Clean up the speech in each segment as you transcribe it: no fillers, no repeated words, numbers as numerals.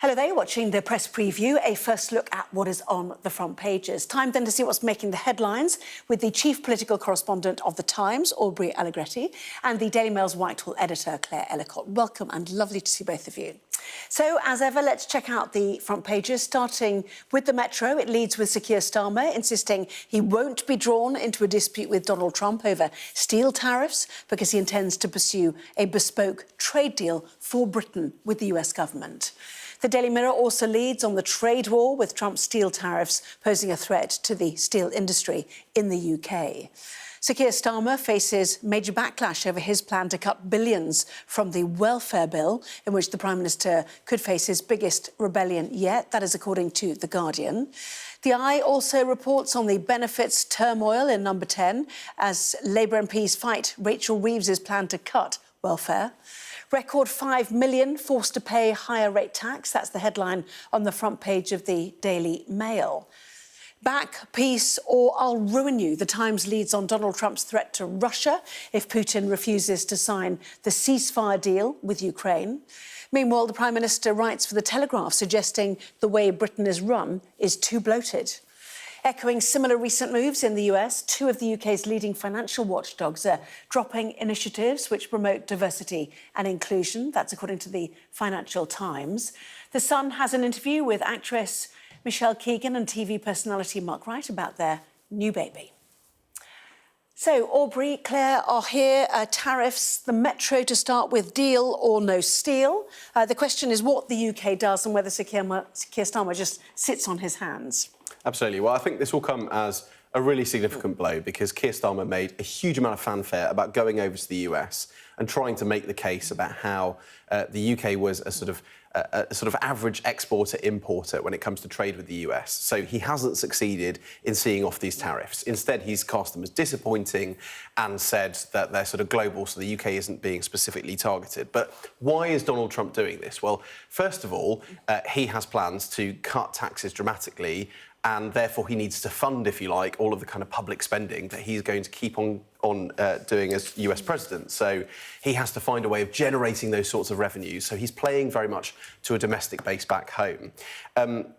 Hello there, you're watching the press preview, a first look at what is on the front pages. Time then to see what's making the headlines with the chief political correspondent of The Times, Aubrey Allegretti, and the Daily Mail's Whitehall editor, Ellicott. Welcome and lovely to see both of you. So, as ever, let's check out the front pages, starting with the Metro. It leads with Sir Keir Starmer insisting he won't be drawn into a dispute with Donald Trump over steel tariffs because he intends to pursue a bespoke trade deal for Britain with the US government. The Daily Mirror also leads on the trade war, with Trump's steel tariffs posing a threat to the steel industry in the UK. Sir Keir Starmer faces major backlash over his plan to cut billions from the welfare bill, in which the Prime Minister could face his biggest rebellion yet. That is according to The Guardian. The Eye also reports on the benefits turmoil in Number 10 as Labour MPs fight Rachel Reeves's plan to cut welfare. Record 5 million forced to pay higher rate tax. That's the headline on the front page of the Daily Mail. Back, peace, or I'll ruin you. The Times leads on Donald Trump's threat to Russia if Putin refuses to sign the ceasefire deal with Ukraine. Meanwhile, the Prime Minister writes for The Telegraph, suggesting the way Britain is run is too bloated. Echoing similar recent moves in the US, two of the UK's leading financial watchdogs are dropping initiatives which promote diversity and inclusion. That's according to the Financial Times. The Sun has an interview with actress Michelle Keegan and TV personality Mark Wright about their new baby. So, Aubrey, Claire are here. Tariffs, the Metro to start with, deal or no steel. The question is what the UK does and whether Sir Keir Starmer just sits on his hands. Absolutely. Well, I think this will come as a really significant blow because Keir Starmer made a huge amount of fanfare about going over to the US and trying to make the case about how the UK was a sort of average exporter-importer when it comes to trade with the US. So he hasn't succeeded in seeing off these tariffs. Instead, he's cast them as disappointing and said that they're sort of global, so the UK isn't being specifically targeted. But why is Donald Trump doing this? Well, first of all, he has plans to cut taxes dramatically, and therefore he needs to fund, if you like, all of the kind of public spending that he's going to keep on doing as US president. So he has to find a way of generating those sorts of revenues. So he's playing very much to a domestic base back home.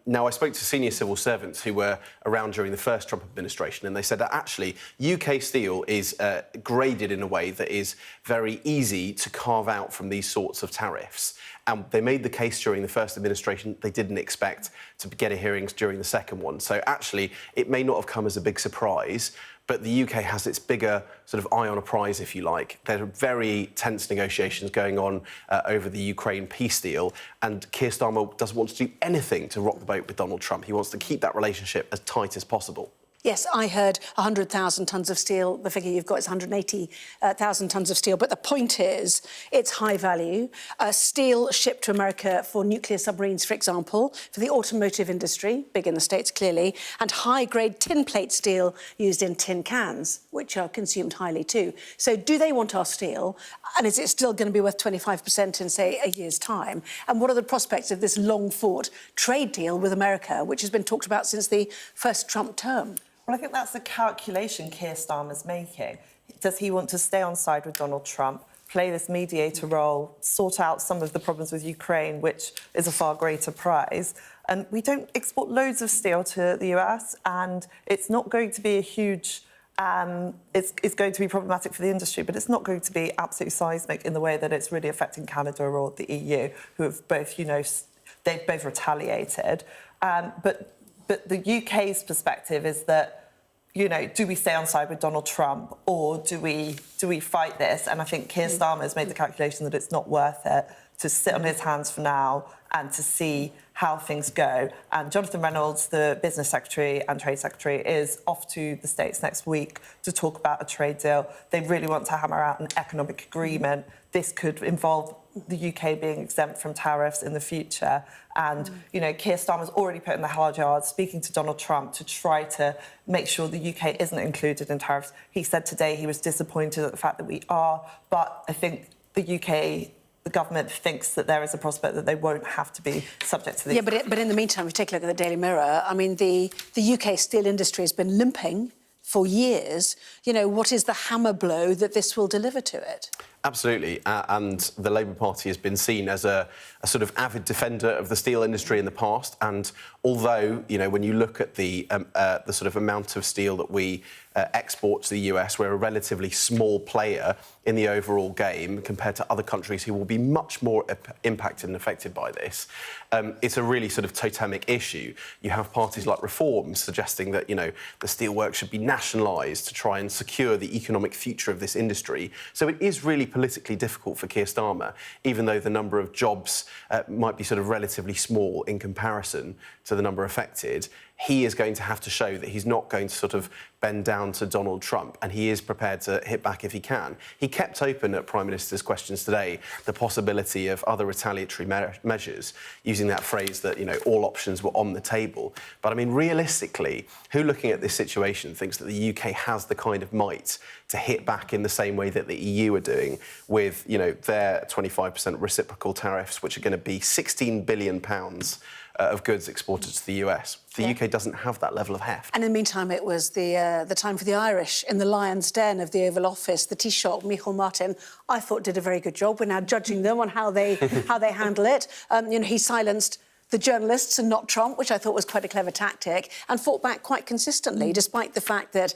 Now, I spoke to senior civil servants who were around during the first Trump administration, and they said that actually UK steel is graded in a way that is very easy to carve out from these sorts of tariffs. And they made the case during the first administration. They didn't expect to get a hearings during the second one. So actually, it may not have come as a big surprise, but the UK has its bigger sort of eye on a prize, if you like. There are very tense negotiations going on over the Ukraine peace deal, and Keir Starmer doesn't want to do anything to rock the boat with Donald Trump. He wants to keep that relationship as tight as possible. Yes, I heard 100,000 tonnes of steel. The figure you've got is 180,000 tonnes of steel. But the point is, it's high value. Steel shipped to America for nuclear submarines, for example, for the automotive industry, big in the States, clearly, and high-grade tin plate steel used in tin cans, which are consumed highly too. So do they want our steel? And is it still going to be worth 25% in, say, a year's time? And what are the prospects of this long-fought trade deal with America, which has been talked about since the first Trump term? Well, I think that's the calculation Keir Starmer's making. Does he want to stay on side with Donald Trump, play this mediator role, sort out some of the problems with Ukraine, which is a far greater prize? And we don't export loads of steel to the US, and it's not going to be a huge... it's going to be problematic for the industry, but it's not going to be absolutely seismic in the way that it's really affecting Canada or the EU, who have both, they've both retaliated. But the UK's perspective is that, do we stay on side with Donald Trump or do we fight this? And I think Keir Starmer has made the calculation that it's not worth it to sit on his hands for now and to see how things go. And Jonathan Reynolds, the Business Secretary and Trade Secretary, is off to the States next week to talk about a trade deal. They really want to hammer out an economic agreement. This could involve the UK being exempt from tariffs in the future. And, Keir Starmer's already put in the hard yards, speaking to Donald Trump to try to make sure the UK isn't included in tariffs. He said today he was disappointed at the fact that we are, but I think the UK... the government thinks that there is a prospect that they won't have to be subject to these. Yeah, but in the meantime, if you take a look at the Daily Mirror, I mean, the UK steel industry has been limping for years. What is the hammer blow that this will deliver to it? Absolutely, and the Labour Party has been seen as a sort of avid defender of the steel industry in the past. And although, when you look at the sort of amount of steel that we export to the US, we're a relatively small player in the overall game compared to other countries who will be much more impacted and affected by this. It's a really sort of totemic issue. You have parties like Reform suggesting that, the steelworks should be nationalised to try and secure the economic future of this industry. So it is really politically difficult for Keir Starmer, even though the number of jobs might be sort of relatively small in comparison to the number affected. He is going to have to show that he's not going to sort of bend down to Donald Trump, and he is prepared to hit back if he can. He kept open at Prime Minister's questions today the possibility of other retaliatory measures, using that phrase that, all options were on the table. But, I mean, realistically, who looking at this situation thinks that the UK has the kind of might to hit back in the same way that the EU are doing with, their 25% reciprocal tariffs, which are going to be £16 billion of goods exported to the US. The UK doesn't have that level of heft. And in the meantime, it was the time for the Irish in the lion's den of the Oval Office. The Taoiseach, Micheál Martin, I thought did a very good job. We're now judging them on how they handle it. He silenced the journalists and not Trump, which I thought was quite a clever tactic, and fought back quite consistently, despite the fact that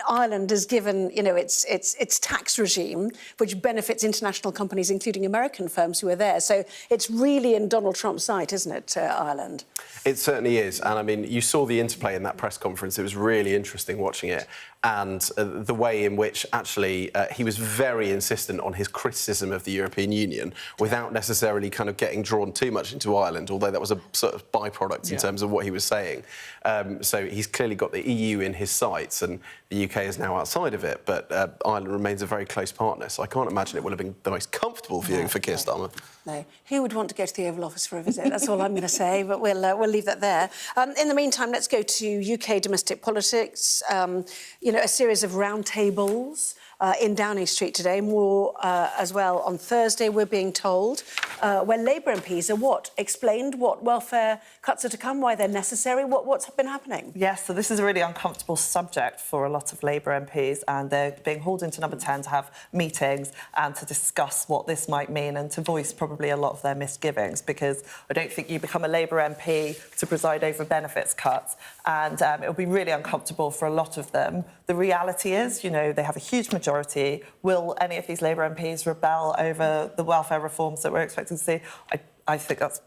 Ireland has given, its tax regime, which benefits international companies, including American firms who are there. So it's really in Donald Trump's sight, isn't it, Ireland? It certainly is. And, I mean, you saw the interplay in that press conference. It was really interesting watching it. And the way in which, actually, he was very insistent on his criticism of the European Union without necessarily kind of getting drawn too much into Ireland, although that was a sort of byproduct in terms of what he was saying. So he's clearly got the EU in his sights, and the UK is now outside of it. But Ireland remains a very close partner, so I can't imagine it would have been the most comfortable viewing for Keir Starmer. No. Who would want to go to the Oval Office for a visit? That's all I'm going to say, but we'll leave that there. In the meantime, let's go to UK domestic politics. A series of roundtables in Downing Street today, more as well on Thursday, we're being told, where Labour MPs are explained what welfare cuts are to come, why they're necessary, what's been happening? Yes, so this is a really uncomfortable subject for a lot of Labour MPs, and they're being hauled into Number 10 to have meetings and to discuss what this might mean and to voice probably a lot of their misgivings, because I don't think you become a Labour MP to preside over benefits cuts, and it'll be really uncomfortable for a lot of them. The reality is, they have a huge majority. Will any of these Labour MPs rebel over the welfare reforms that we're expecting to see? I think that's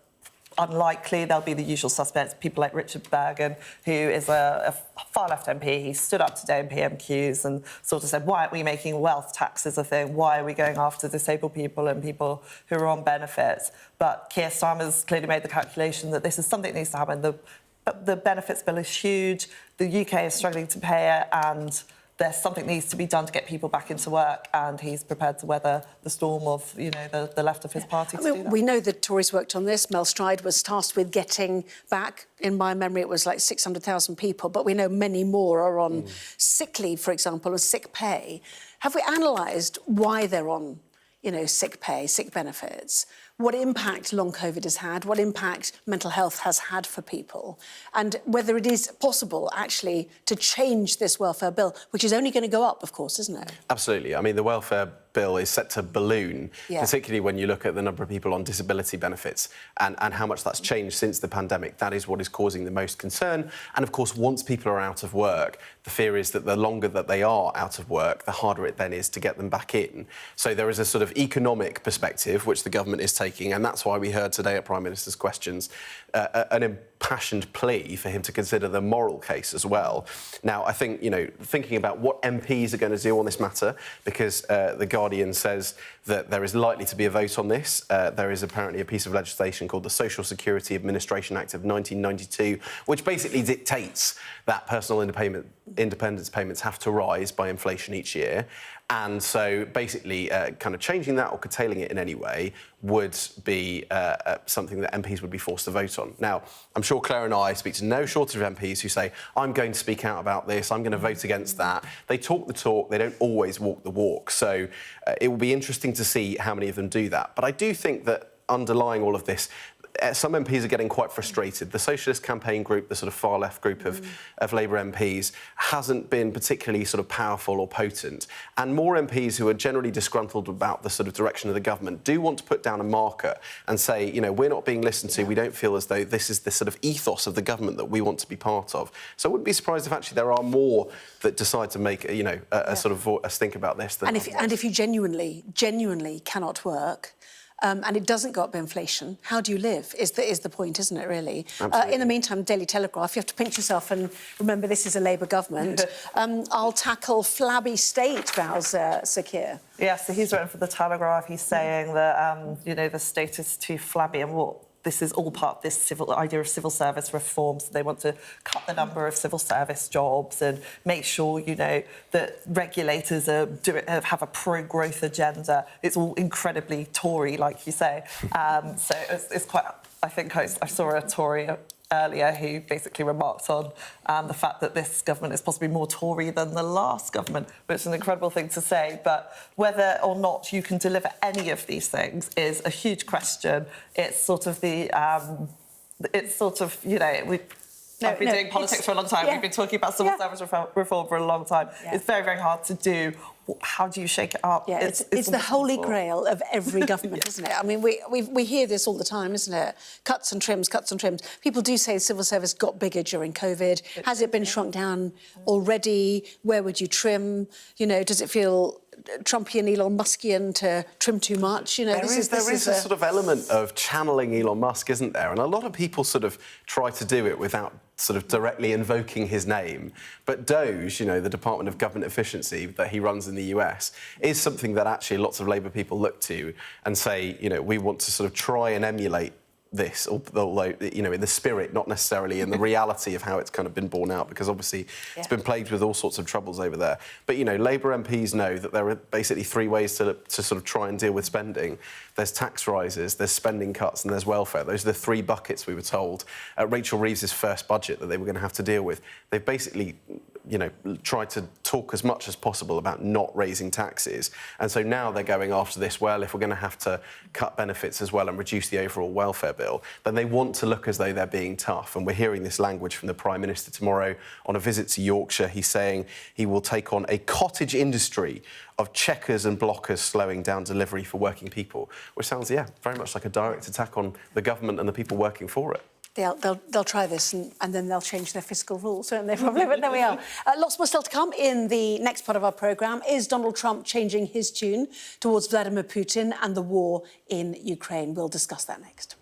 unlikely. There'll be the usual suspects, people like Richard Bergen, who is a far-left MP. He stood up today in PMQs and sort of said, why aren't we making wealth taxes a thing? Why are we going after disabled people and people who are on benefits? But Keir Starmer's clearly made the calculation that this is something that needs to happen. The benefits bill is huge. The UK is struggling to pay it, and there's something needs to be done to get people back into work, and he's prepared to weather the storm of, the left of his party to do that. We know the Tories worked on this. Mel Stride was tasked with getting back, in my memory, it was like 600,000 people, but we know many more are on sick leave, for example, or sick pay. Have we analysed why they're on, sick pay, sick benefits? What impact long COVID has had, what impact mental health has had for people, and whether it is possible, actually, to change this welfare bill, which is only going to go up, of course, isn't it? Absolutely. I mean, the welfare bill is set to balloon, particularly when you look at the number of people on disability benefits and how much that's changed since the pandemic. That is what is causing the most concern. And, of course, once people are out of work, the fear is that the longer that they are out of work, the harder it then is to get them back in. So there is a sort of economic perspective, which the government is taking, and that's why we heard today at Prime Minister's questions an impassioned plea for him to consider the moral case as well. Now, I think, thinking about what MPs are going to do on this matter, because The Guardian says that there is likely to be a vote on this. There is apparently a piece of legislation called the Social Security Administration Act of 1992, which basically dictates that personal independence payments have to rise by inflation each year. And so basically kind of changing that or curtailing it in any way would be something that MPs would be forced to vote on. Now, I'm sure Claire and I speak to no shortage of MPs who say, I'm going to speak out about this, I'm going to vote against that. They talk the talk, they don't always walk the walk. So it will be interesting to see how many of them do that. But I do think that underlying all of this, some MPs are getting quite frustrated. The Socialist Campaign Group, the sort of far-left group of Labour MPs, hasn't been particularly sort of powerful or potent. And more MPs who are generally disgruntled about the sort of direction of the government do want to put down a marker and say, you know, we're not being listened to. We don't feel as though this is the sort of ethos of the government that we want to be part of. So I wouldn't be surprised if actually there are more that decide to make, you know, a sort of a stink about this. Than and if you genuinely cannot work, and it doesn't go up by inflation, how do you live is the point, isn't it, really? In the meantime, Daily Telegraph, you have to pinch yourself and remember this is a Labour government. I'll tackle flabby state, vows Sir Keir. Yeah, so he's written for the Telegraph. He's saying that, you know, the state is too flabby and this is all part of this idea of civil service reform. So they want to cut the number of civil service jobs and make sure, you know, that regulators have a pro-growth agenda. It's all incredibly Tory, like you say. So it's quite... I think I saw a Tory earlier who basically remarked on the fact that this government is possibly more Tory than the last government, which is an incredible thing to say. But whether or not you can deliver any of these things is a huge question. It's sort of you know, I've been doing politics for a long time. We've been talking about civil service reform for a long time. It's very, very hard to do. How do you shake it up? Yeah, it's the holy grail of every government, isn't it? I mean, we hear this all the time, isn't it? Cuts and trims, cuts and trims. People do say the civil service got bigger during COVID. Has it been shrunk down already? Where would you trim? You know, does it feel Trumpian, Elon Muskian to trim too much? You know, there is a sort of element of channeling Elon Musk, isn't there? And a lot of people sort of try to do it without sort of directly invoking his name. But DOGE, you know, the Department of Government Efficiency that he runs in the US, is something that actually lots of Labour people look to and say, you know, we want to sort of try and emulate this, although, you know, in the spirit, not necessarily in the reality of how it's kind of been borne out, because obviously it's been plagued with all sorts of troubles over there. But, you know, Labour MPs know that there are basically three ways to sort of try and deal with spending. There's tax rises, there's spending cuts, and there's welfare. Those are the three buckets we were told at Rachel Reeves's first budget that they were going to have to deal with. They've basically, you know, tried to talk as much as possible about not raising taxes. And so now they're going after this, well, if we're going to have to cut benefits as well and reduce the overall welfare bill, then they want to look as though they're being tough. And we're hearing this language from the Prime Minister tomorrow on a visit to Yorkshire. He's saying he will take on a cottage industry of checkers and blockers slowing down delivery for working people, which sounds, yeah, very much like a direct attack on the government and the people working for it. They'll try this and then they'll change their fiscal rules, won't they, probably? But there we are. Lots more still to come. In the next part of our programme, is Donald Trump changing his tune towards Vladimir Putin and the war in Ukraine? We'll discuss that next.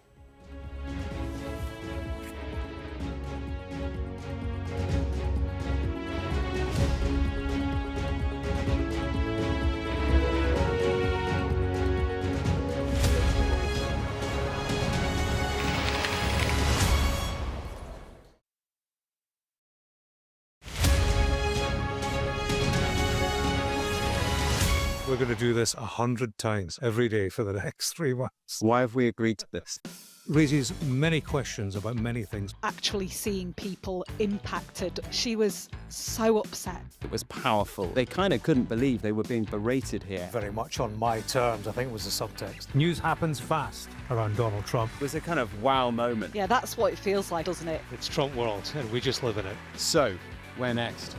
We're going to do this 100 times every day for the next 3 months. Why have we agreed to this? Raises many questions about many things. Actually seeing people impacted, she was so upset. It was powerful. They kind of couldn't believe they were being berated here. Very much on my terms, I think was the subtext. News happens fast around Donald Trump. It was a kind of wow moment. Yeah, that's what it feels like, doesn't it? It's Trump world, and we just live in it. So, where next?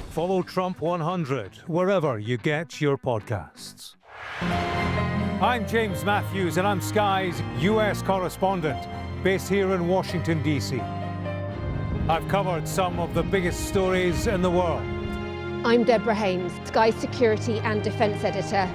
Follow Trump 100 wherever you get your podcasts. I'm James Matthews, and I'm Sky's US correspondent, based here in Washington, D.C. I've covered some of the biggest stories in the world. I'm Deborah Hames, Sky security and defence editor.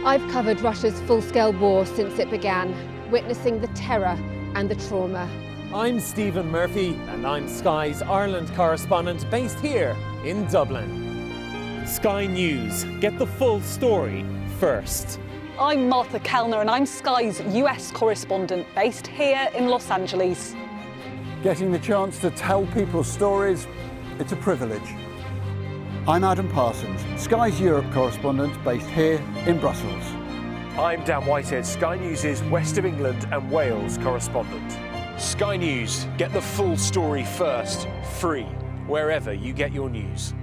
I've covered Russia's full-scale war since it began, witnessing the terror and the trauma. I'm Stephen Murphy, and I'm Sky's Ireland correspondent based here in Dublin. Sky News, get the full story first. I'm Martha Kellner and I'm Sky's US correspondent based here in Los Angeles. Getting the chance to tell people's stories, it's a privilege. I'm Adam Parsons, Sky's Europe correspondent based here in Brussels. I'm Dan Whitehead, Sky News' West of England and Wales correspondent. Sky News, get the full story first, free, wherever you get your news.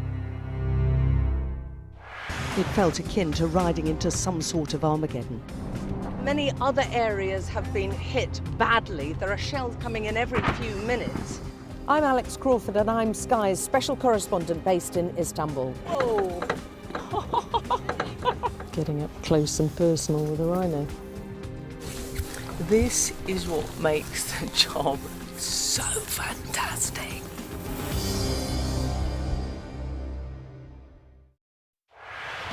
It felt akin to riding into some sort of Armageddon. Many other areas have been hit badly. There are shells coming in every few minutes. I'm Alex Crawford and I'm Sky's special correspondent based in Istanbul. Oh! Getting up close and personal with a rhino. This is what makes the job so fantastic.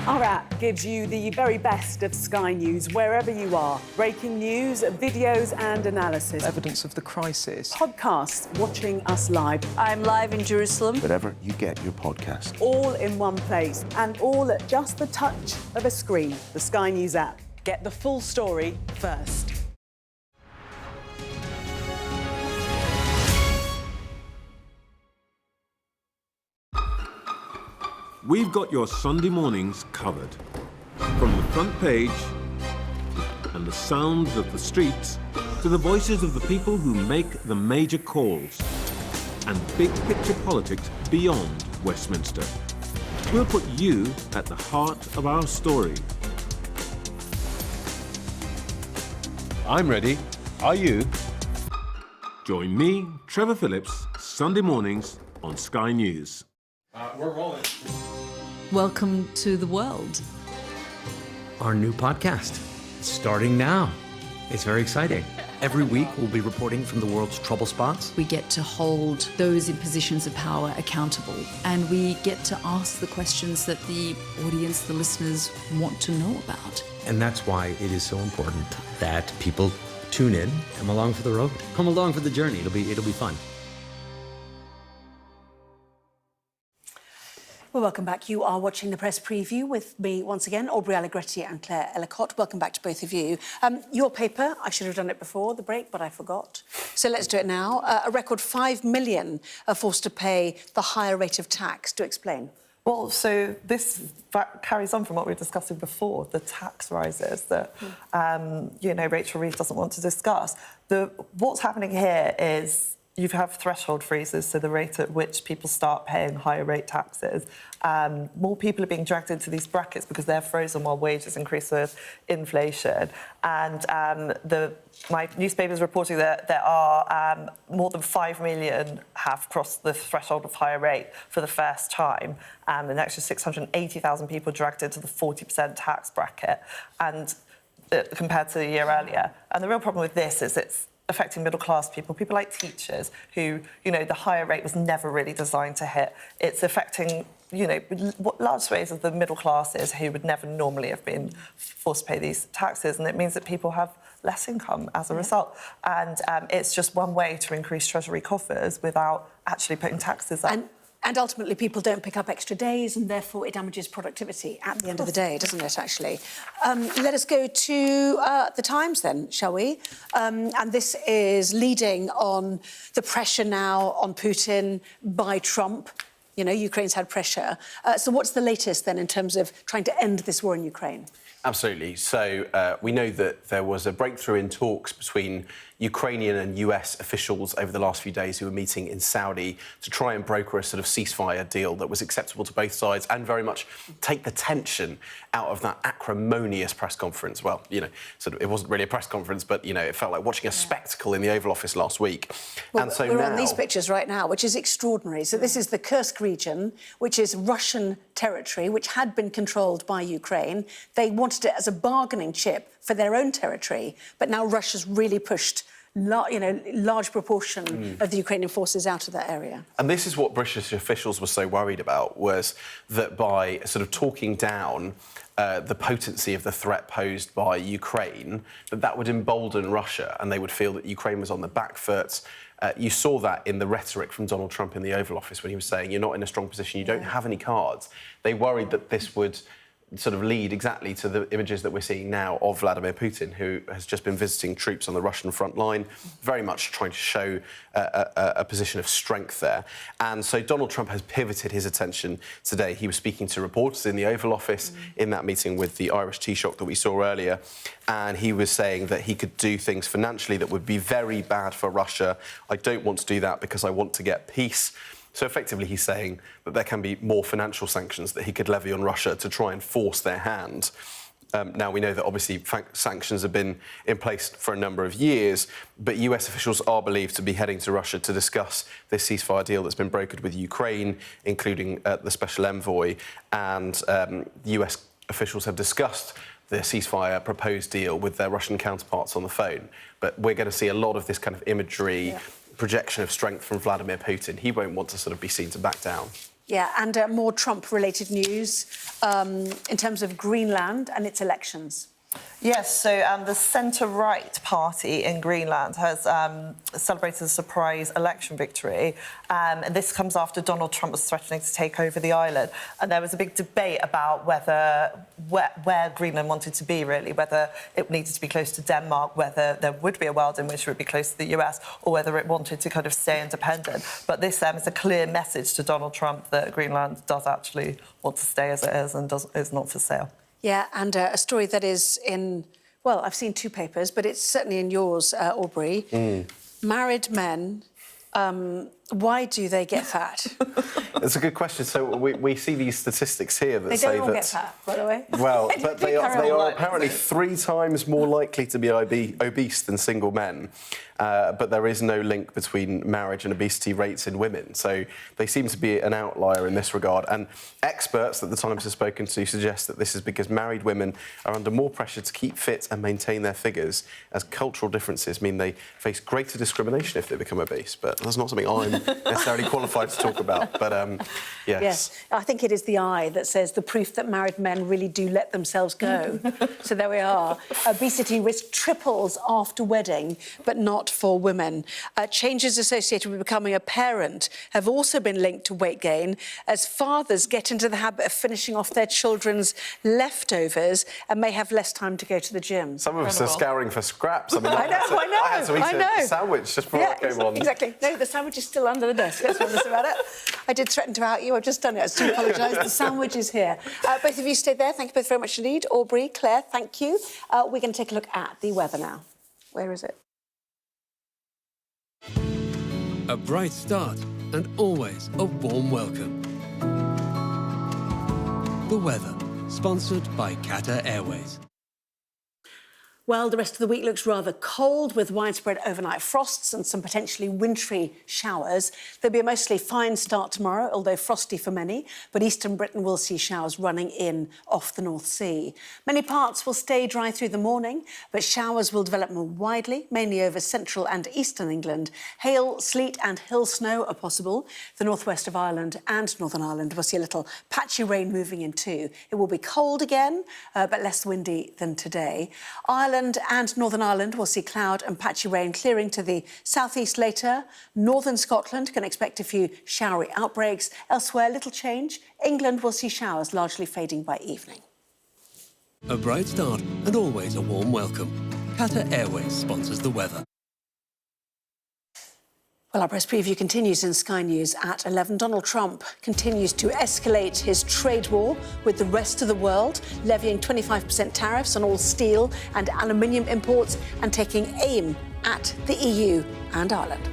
Our app gives you the very best of Sky News wherever you are. Breaking news, videos and analysis. Evidence of the crisis. Podcasts, watching us live. I'm live in Jerusalem. Wherever you get your podcast. All in one place and all at just the touch of a screen. The Sky News app. Get the full story first. We've got your Sunday mornings covered. From the front page and the sounds of the streets to the voices of the people who make the major calls and big picture politics beyond Westminster. We'll put you at the heart of our story. I'm ready. Are you? Join me, Trevor Phillips, Sunday mornings on Sky News. We're rolling. Welcome to the world. Our new podcast, starting now. It's very exciting. Every week, we'll be reporting from the world's trouble spots. We get to hold those in positions of power accountable, and we get to ask the questions that the audience, the listeners, want to know about. And that's why it is so important that people tune in, come along for the road, come along for the journey. It'll be fun. Well, welcome back. You are watching the press preview with me once again, Aubrey Allegretti and Claire Ellicott. Welcome back to both of you. Your paper, I should have done it before the break, but I forgot. So let's do it now. A record 5 million are forced to pay the higher rate of tax. Do explain. Well, so this carries on from what we were discussing before, the tax rises that, Rachel Reeves doesn't want to discuss. What's happening here is you have threshold freezes, so the rate at which people start paying higher rate taxes. More people are being dragged into these brackets because they're frozen while wages increase with inflation. And my newspaper is reporting that there are more than 5 million have crossed the threshold of higher rate for the first time. An extra 680,000 people dragged into the 40% tax bracket, and compared to the year earlier. And the real problem with this is it's affecting middle-class people like teachers who, the higher rate was never really designed to hit. It's affecting, large swathes of the middle classes who would never normally have been forced to pay these taxes, and it means that people have less income as a result. And it's just one way to increase Treasury coffers without actually putting taxes up. And ultimately, people don't pick up extra days, and therefore it damages productivity at the end of the day, doesn't it, actually? Let us go to the Times, then, shall we? And this is leading on the pressure now on Putin by Trump. Ukraine's had pressure. So what's the latest, then, in terms of trying to end this war in Ukraine? Absolutely. So we know that there was a breakthrough in talks between Ukrainian and US officials over the last few days who were meeting in Saudi to try and broker a sort of ceasefire deal that was acceptable to both sides and very much take the tension out of that acrimonious press conference. Well, it wasn't really a press conference, but, it felt like watching a spectacle in the Oval Office last week. Well, and so we're now, on these pictures right now, which is extraordinary. So this is the Kursk region, which is Russian territory, which had been controlled by Ukraine. They wanted it as a bargaining chip for their own territory, but now Russia's really pushed large proportion of the Ukrainian forces out of that area. And this is what British officials were so worried about, was that by sort of talking down the potency of the threat posed by Ukraine, that would embolden Russia and they would feel that Ukraine was on the back foot. You saw that in the rhetoric from Donald Trump in the Oval Office when he was saying, you're not in a strong position, you don't have any cards. They worried that this would sort of lead exactly to the images that we're seeing now of Vladimir Putin, who has just been visiting troops on the Russian front line, very much trying to show a position of strength there. And so Donald Trump has pivoted his attention today. He was speaking to reporters in the Oval Office in that meeting with the Irish Taoiseach that we saw earlier, and he was saying that he could do things financially that would be very bad for Russia. I don't want to do that because I want to get peace. So effectively, he's saying that there can be more financial sanctions that he could levy on Russia to try and force their hand. Now, we know that obviously sanctions have been in place for a number of years, but US officials are believed to be heading to Russia to discuss this ceasefire deal that's been brokered with Ukraine, including the special envoy. And US officials have discussed the ceasefire proposed deal with their Russian counterparts on the phone. But we're going to see a lot of this kind of imagery, projection of strength from Vladimir Putin. He won't want to sort of be seen to back down. Yeah, and more Trump-related news in terms of Greenland and its elections. Yes, so the centre-right party in Greenland has celebrated a surprise election victory. And this comes after Donald Trump was threatening to take over the island. And there was a big debate about where Greenland wanted to be, really, whether it needed to be close to Denmark, whether there would be a world in which it would be close to the US, or whether it wanted to kind of stay independent. But this is a clear message to Donald Trump that Greenland does actually want to stay as it is and is not for sale. Yeah, and a story that is in, well, I've seen two papers, but it's certainly in yours, Aubrey. Married men, why do they get fat? It's a good question. So we see these statistics here that say that... They don't all get fat, by the way. Well, but they are apparently 3 times more likely to be obese than single men. But there is no link between marriage and obesity rates in women. So they seem to be an outlier in this regard. And experts that the Times has spoken to suggest that this is because married women are under more pressure to keep fit and maintain their figures, as cultural differences mean they face greater discrimination if they become obese. But that's not something I'm necessarily qualified to talk about. But yes. Yes, I think it is the eye that says the proof that married men really do let themselves go. So there we are. Obesity risk triples after wedding, but not for women. Changes associated with becoming a parent have also been linked to weight gain, as fathers get into the habit of finishing off their children's leftovers and may have less time to go to the gym. Some of us are scouring for scraps. I mean, I had to eat a sandwich just before I came on. Exactly. No, the sandwich is still under the desk. Let's be honest about it. I did threaten to out you. I've just done it. I do apologise. The sandwich is here. Both of you stay there. Thank you both very much indeed. Aubrey, Claire, thank you. We're going to take a look at the weather now. Where is it? A bright start and always a warm welcome. The weather, sponsored by Qatar Airways. Well, the rest of the week looks rather cold, with widespread overnight frosts and some potentially wintry showers. There'll be a mostly fine start tomorrow, although frosty for many, but eastern Britain will see showers running in off the North Sea. Many parts will stay dry through the morning, but showers will develop more widely, mainly over central and eastern England. Hail, sleet and hill snow are possible. The northwest of Ireland and Northern Ireland will see a little patchy rain moving in too. It will be cold again, but less windy than today. Ireland and Northern Ireland will see cloud and patchy rain clearing to the southeast later. Northern Scotland can expect a few showery outbreaks. Elsewhere, little change. England will see showers largely fading by evening. A bright start and always a warm welcome. Qatar Airways sponsors the weather. Well, our press preview continues in Sky News at 11. Donald Trump continues to escalate his trade war with the rest of the world, levying 25% tariffs on all steel and aluminium imports and taking aim at the EU and Ireland.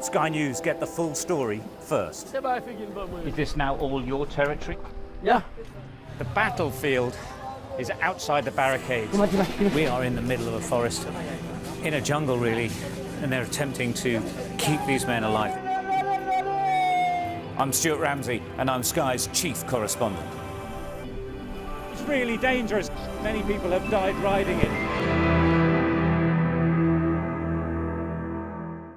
Sky News get the full story first. Is this now all your territory? Yeah. The battlefield is outside the barricades. We are in the middle of a forest, in a jungle really, and they're attempting to keep these men alive. I'm Stuart Ramsey, and I'm Sky's chief correspondent. It's really dangerous. Many people have died riding it.